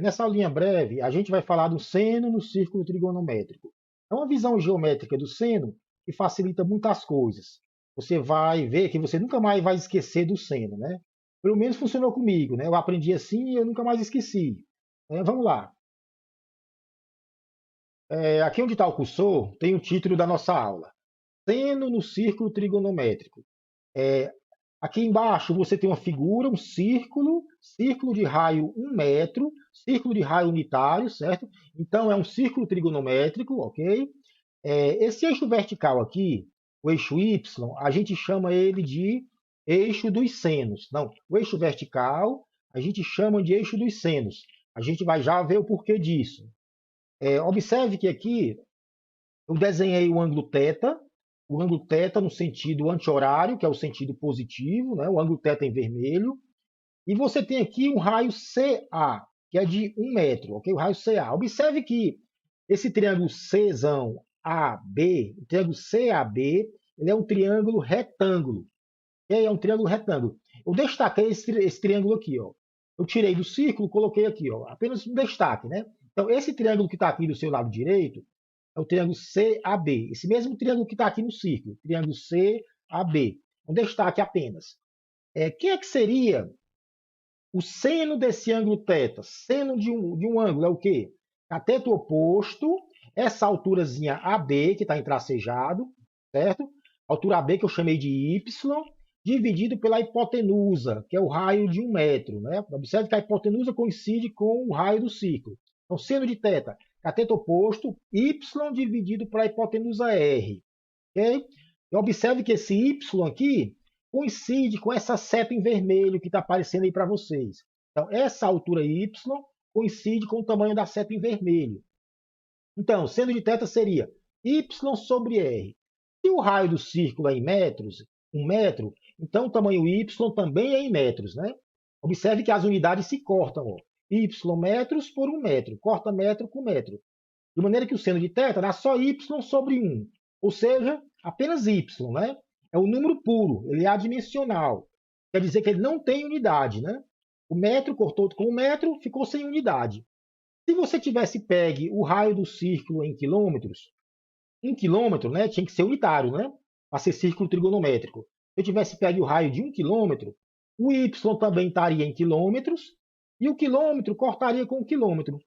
Nessa aulinha breve, a gente vai falar do seno no círculo trigonométrico. É uma visão geométrica do seno que facilita muitas coisas. Você vai ver que você nunca mais vai esquecer do seno, né? Pelo menos funcionou comigo, né? Eu aprendi assim e eu nunca mais esqueci. Vamos lá. Aqui onde está o cursor, tem o título da nossa aula. Seno no círculo trigonométrico. É, Aqui embaixo você tem uma figura, um círculo, círculo de raio 1 metro, círculo de raio unitário, certo? Então é um círculo trigonométrico, ok? Esse eixo vertical aqui, o eixo Y, a gente chama ele de eixo dos senos. Não, o eixo vertical a gente chama de eixo dos senos. A gente vai já ver o porquê disso. Observe que aqui eu desenhei o ângulo θ no sentido anti-horário, que é o sentido positivo, né? O ângulo θ em vermelho. E você tem aqui um raio CA, que é de 1 metro, ok? O raio CA. Observe que esse triângulo Czão AB, o triângulo CAB, ele é um triângulo retângulo. Okay? É um triângulo retângulo. Eu destaquei esse triângulo aqui, ó. Eu tirei do círculo, coloquei aqui, ó. Apenas um destaque, né? Então, esse triângulo que está aqui do seu lado direito é o triângulo CAB. Esse mesmo triângulo que está aqui no círculo, triângulo CAB. Um destaque apenas. Quem é que seria o seno desse ângulo θ? Seno de um ângulo é o quê? Cateto oposto, essa alturazinha AB, que está tracejado, certo? Altura AB que eu chamei de Y, dividido pela hipotenusa, que é o raio de 1 metro. Né? Observe que a hipotenusa coincide com o raio do círculo. Então, seno de θ, cateto oposto, Y dividido pela hipotenusa R. Okay? E observe que esse Y aqui coincide com essa seta em vermelho que está aparecendo aí para vocês. Então, essa altura Y coincide com o tamanho da seta em vermelho. Então, seno de θ seria Y sobre R. Se o raio do círculo é em metros, 1 metro, então o tamanho Y também é em metros. Né? Observe que as unidades se cortam. Ó. Y metros por 1 metro. Corta metro com metro. De maneira que o seno de θ dá só Y sobre 1. Ou seja, apenas Y. Né? É um número puro, ele é adimensional. Quer dizer que ele não tem unidade. Né? O metro cortou com 1 metro, ficou sem unidade. Se você tivesse pegue o raio do círculo em quilômetros, 1 quilômetro, né, tinha que ser unitário, né, para ser círculo trigonométrico. Se eu tivesse pegue o raio de 1 quilômetro, o y também estaria em quilômetros e o quilômetro cortaria com o quilômetro.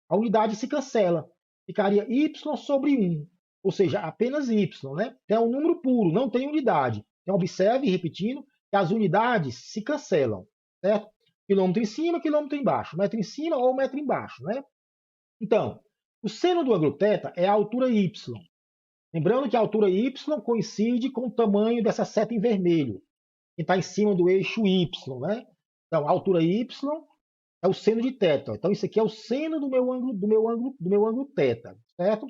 A unidade se cancela, ficaria y sobre 1, ou seja, apenas y. Né? Então é um número puro, não tem unidade. Então observe, repetindo, que as unidades se cancelam, certo? Quilômetro em cima, quilômetro embaixo, metro em cima ou metro embaixo, né? Então, o seno do ângulo θ é a altura y. Lembrando que a altura y coincide com o tamanho dessa seta em vermelho, que está em cima do eixo y, né? Então, a altura y é o seno de θ. Então, isso aqui é o seno do meu ângulo θ, certo?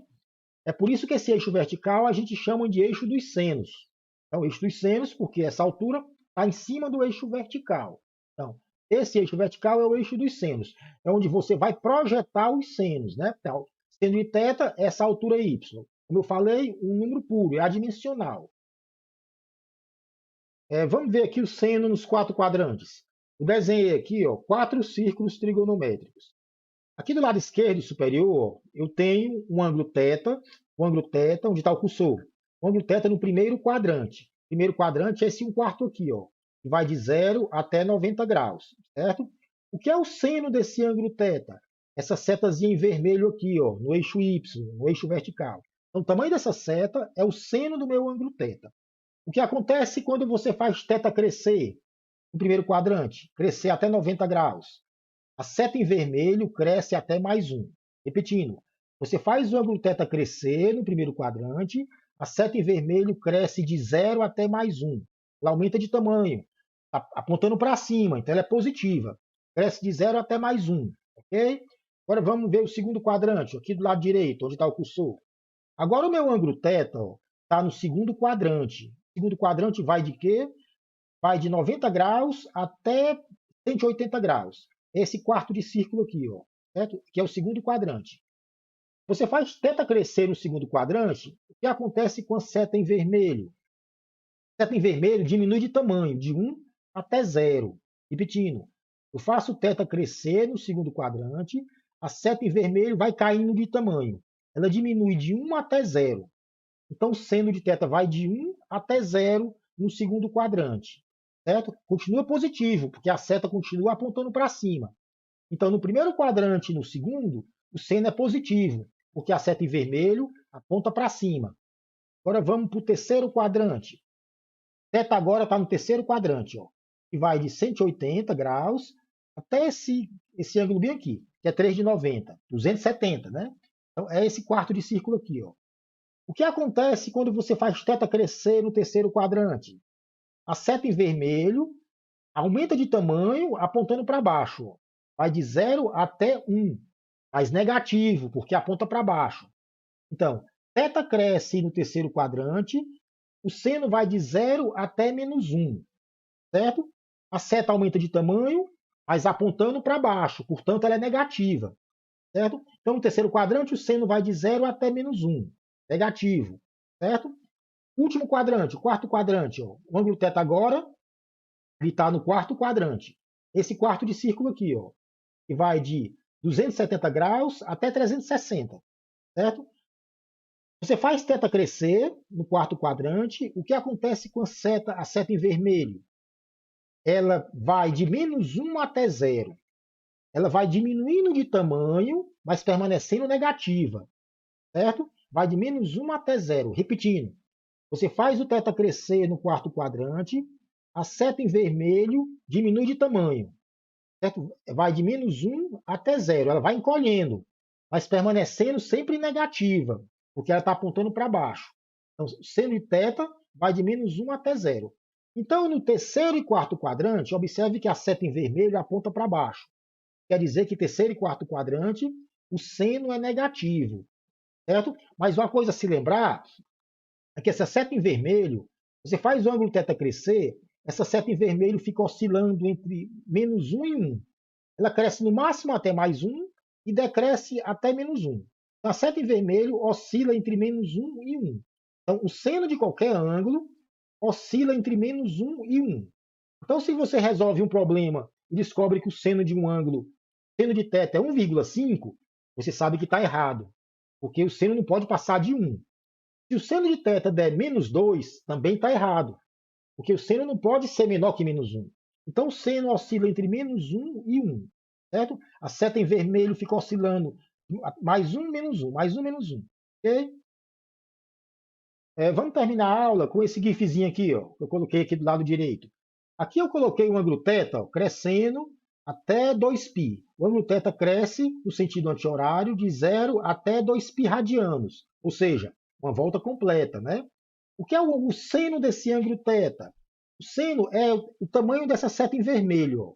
É por isso que esse eixo vertical a gente chama de eixo dos senos. Então, eixo dos senos, porque essa altura está em cima do eixo vertical. Então, esse eixo vertical é o eixo dos senos. É onde você vai projetar os senos, né? Então, seno de θ, essa altura é y. Como eu falei, um número puro, é adimensional. Vamos ver aqui o seno nos 4 quadrantes. Eu desenhei aqui 4 círculos trigonométricos. Aqui do lado esquerdo superior, eu tenho um ângulo θ, onde está o cursor. O ângulo θ no primeiro quadrante. O primeiro quadrante é esse 1/4 aqui, ó, que vai de 0 até 90 graus, certo? O que é o seno desse ângulo θ? Essa setazinha em vermelho aqui, ó, no eixo Y, no eixo vertical. Então, o tamanho dessa seta é o seno do meu ângulo θ. O que acontece quando você faz θ crescer no primeiro quadrante? Crescer até 90 graus. A seta em vermelho cresce até mais 1. Repetindo, você faz o ângulo θ crescer no primeiro quadrante, a seta em vermelho cresce de 0 até mais 1. Ela aumenta de tamanho, apontando para cima, então ela é positiva. Cresce de 0 até mais 1. Ok? Agora vamos ver o segundo quadrante, aqui do lado direito, onde está o cursor. Agora o meu ângulo θ está no segundo quadrante. O segundo quadrante vai de quê? Vai de 90 graus até 180 graus. Esse quarto de círculo aqui, ó, certo? Que é o segundo quadrante. Você faz θ crescer no segundo quadrante, o que acontece com a seta em vermelho? A seta em vermelho diminui de tamanho, de 1 até 0. Repetindo, Eu faço o θ crescer no segundo quadrante, a seta em vermelho vai caindo de tamanho. Ela diminui de 1 até 0. Então, o seno de θ vai de 1 até 0 no segundo quadrante. Certo? Continua positivo, porque a seta continua apontando para cima. Então, no primeiro quadrante e no segundo, o seno é positivo, porque a seta em vermelho aponta para cima. Agora vamos para o terceiro quadrante. θ agora está no terceiro quadrante, ó, que vai de 180 graus até esse ângulo bem aqui, que é 3 de 90, 270, né? Então, é esse quarto de círculo aqui, ó. O que acontece quando você faz θ crescer no terceiro quadrante? A seta em vermelho aumenta de tamanho apontando para baixo. Ó. Vai de 0 até 1, mas negativo, porque aponta para baixo. Então, θ cresce no terceiro quadrante, o seno vai de 0 até menos 1, certo? A seta aumenta de tamanho, mas apontando para baixo, portanto ela é negativa, certo? Então, no terceiro quadrante, o seno vai de 0 até menos 1, negativo, certo? Último quadrante, o quarto quadrante, ó, o ângulo θ agora ele está no quarto quadrante. Esse quarto de círculo aqui, ó, que vai de 270 graus até 360, certo? Você faz θ crescer no quarto quadrante, o que acontece com a seta em vermelho? Ela vai de menos 1 até 0. Ela vai diminuindo de tamanho, mas permanecendo negativa, certo? Vai de menos 1 até 0. Repetindo, você faz o θ crescer no quarto quadrante, a seta em vermelho diminui de tamanho, certo? Vai de menos 1 até 0. Ela vai encolhendo, mas permanecendo sempre negativa, porque ela está apontando para baixo. Então, seno de θ vai de menos 1 até 0. Então, no terceiro e quarto quadrante, observe que a seta em vermelho aponta para baixo. Quer dizer que terceiro e quarto quadrante, o seno é negativo, certo? Mas uma coisa a se lembrar é que essa seta em vermelho, você faz o ângulo θ crescer, essa seta em vermelho fica oscilando entre menos 1 e 1. Ela cresce no máximo até mais 1 e decresce até menos 1. Então, a seta em vermelho oscila entre menos 1 e 1. Então, o seno de qualquer ângulo oscila entre menos 1 e 1. Então, se você resolve um problema e descobre que o seno de um ângulo, seno de θ é 1,5, você sabe que está errado, porque o seno não pode passar de 1. Se o seno de θ der menos 2, também está errado, porque o seno não pode ser menor que menos 1. Então, o seno oscila entre menos 1 e 1, certo? A seta em vermelho fica oscilando mais 1, menos 1, mais 1, menos 1. Ok? Vamos terminar a aula com esse gifzinho aqui, ó, que eu coloquei aqui do lado direito. Aqui eu coloquei o ângulo θ ó, crescendo até 2π. O ângulo θ cresce no sentido anti-horário de 0 até 2π radianos, ou seja, uma volta completa, né? O que é o seno desse ângulo θ? O seno é o tamanho dessa seta em vermelho. Ó.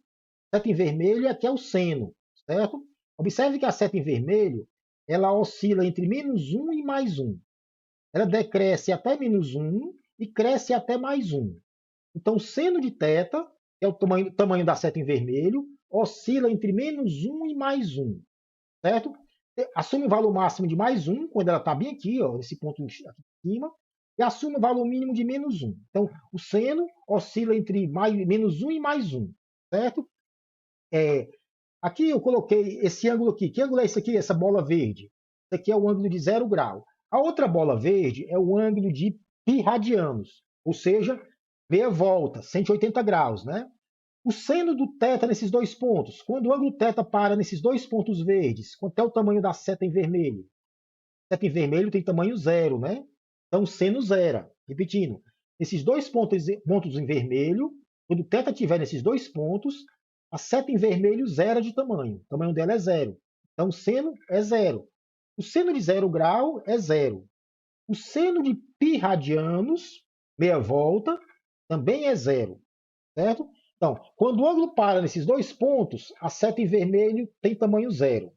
A seta em vermelho aqui é o seno, certo? Observe que a seta em vermelho ela oscila entre menos 1 e mais 1. Ela decresce até menos 1 e cresce até mais 1. Então, o seno de θ, que é o tamanho da seta em vermelho, oscila entre menos 1 e mais 1, certo? Assume o valor máximo de mais 1, quando ela está bem aqui, ó, nesse ponto aqui em cima, e assume o valor mínimo de menos 1. Então, o seno oscila entre menos 1 e mais 1, certo? Aqui eu coloquei esse ângulo aqui. Que ângulo é esse aqui, essa bola verde? Esse aqui é o ângulo de 0 grau. A outra bola verde é o ângulo de π radianos, ou seja, meia volta, 180 graus, né? O seno do θ nesses dois pontos. Quando o ângulo θ para nesses dois pontos verdes, quanto é o tamanho da seta em vermelho? A seta em vermelho tem tamanho 0, né? Então, o seno zera. Repetindo, esses dois pontos em vermelho, quando o θ estiver nesses dois pontos, a seta em vermelho zera de tamanho. O tamanho dela é 0. Então, o seno é 0. O seno de 0 grau é 0. O seno de π radianos, meia volta, também é 0. Certo? Então, quando o ângulo para nesses dois pontos, a seta em vermelho tem tamanho 0.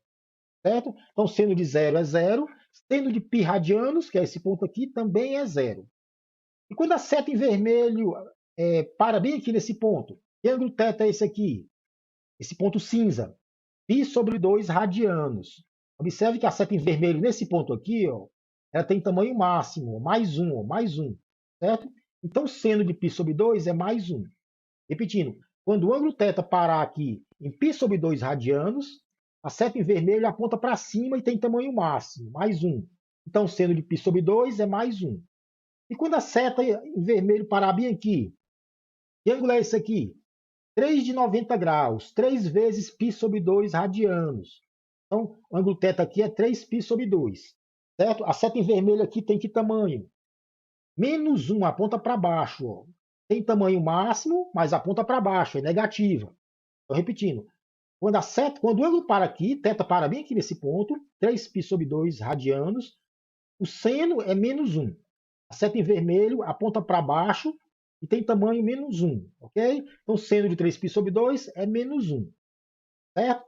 Certo? Então, seno de 0 é 0. Seno de π radianos, que é esse ponto aqui, também é 0. E quando a seta em vermelho para bem aqui nesse ponto, que ângulo θ é esse aqui? Esse ponto cinza. Π sobre 2 radianos. Observe que a seta em vermelho nesse ponto aqui, ó, ela tem tamanho máximo, mais 1, mais 1. Certo? Então, seno de π sobre 2 é mais 1. Repetindo, Quando o ângulo θ parar aqui em π sobre 2 radianos, a seta em vermelho aponta para cima e tem tamanho máximo, mais 1. Então, seno de π sobre 2 é mais 1. E quando a seta em vermelho parar bem aqui, que ângulo é esse aqui? 3 de 90 graus, 3 vezes π sobre 2 radianos. Então, o ângulo θ aqui é 3π sobre 2. Certo? A seta em vermelho aqui tem que tamanho? Menos 1, aponta para baixo. Ó. Tem tamanho máximo, mas aponta para baixo, é negativa. Estou repetindo. Quando o ângulo para aqui, θ para bem aqui nesse ponto, 3π sobre 2 radianos, o seno é menos 1. A seta em vermelho aponta para baixo e tem tamanho menos 1, ok? Então, seno de 3π sobre 2 é menos 1, certo?